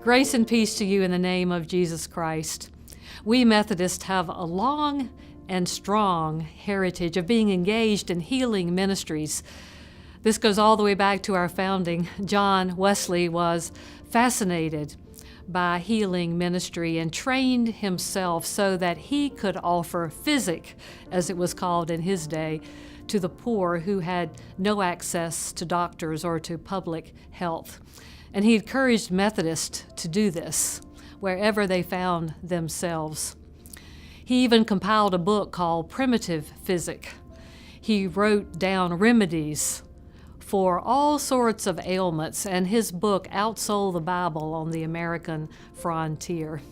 Grace and peace to you in the name of Jesus Christ. We Methodists have a long and strong heritage of being engaged in healing ministries. This goes all the way back to our founding. John Wesley was fascinated by healing ministry and trained himself so that he could offer physic, as it was called in his day, to the poor who had no access to doctors or to public health. And he encouraged Methodists to do this wherever they found themselves. He even compiled a book called Primitive Physic. He wrote down remedies for all sorts of ailments, and his book outsold the Bible on the American frontier.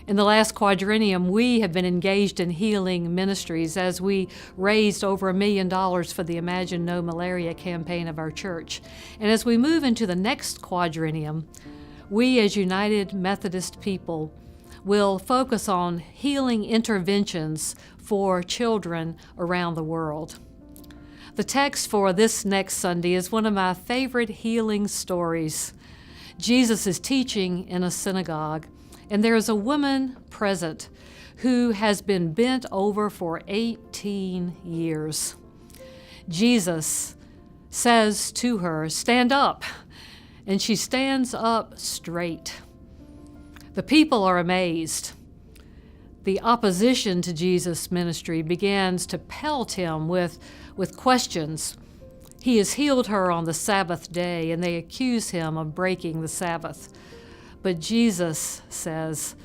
In the last quadrennium, we have been engaged in healing ministries as we raised over $1 million for the Imagine No Malaria campaign of our church. And as we move into the next quadrennium, we as United Methodist people will focus on healing interventions for children around the world. The text for this next Sunday is one of my favorite healing stories. Jesus is teaching in a synagogue, and there is a woman present who has been bent over for 18 years. Jesus says to her, "Stand up," and she stands up straight. The people are amazed. The opposition to Jesus' ministry begins to pelt him with questions. He has healed her on the Sabbath day, and they accuse him of breaking the Sabbath. But Jesus says,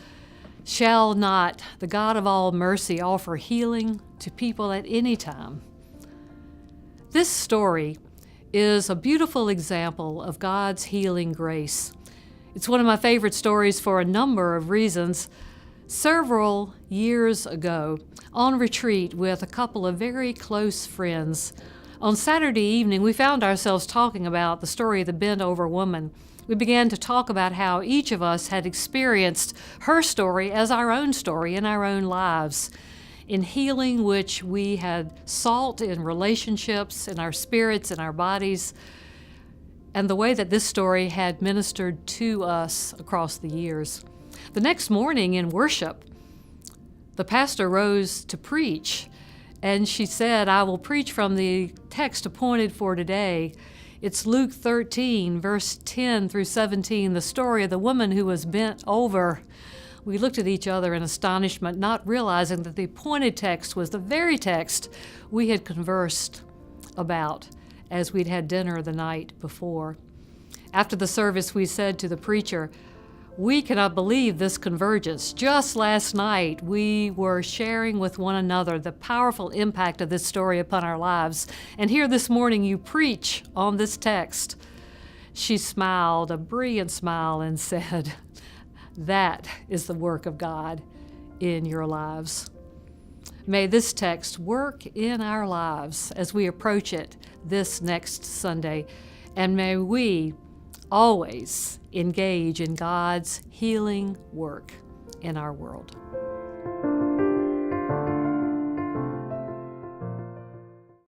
"Shall not the God of all mercy offer healing to people at any time?" This story is a beautiful example of God's healing grace. It's one of my favorite stories for a number of reasons. Several years ago, on retreat with a couple of very close friends, on Saturday evening, we found ourselves talking about the story of the bent-over woman. We began to talk about how each of us had experienced her story as our own story in our own lives, in healing which we had sought in relationships, in our spirits, in our bodies, and the way that this story had ministered to us across the years. The next morning in worship, the pastor rose to preach, and she said, "I will preach from the text appointed for today. It's Luke 13, verse 10 through 17, the story of the woman who was bent over." We looked at each other in astonishment, not realizing that the appointed text was the very text we had conversed about as we'd had dinner the night before. After the service, we said to the preacher, "We cannot believe this convergence. Just last night, we were sharing with one another the powerful impact of this story upon our lives. And here this morning, you preach on this text." She smiled, a brilliant smile, and said, "That is the work of God in your lives." May this text work in our lives as we approach it this next Sunday, and may we always engage in God's healing work in our world.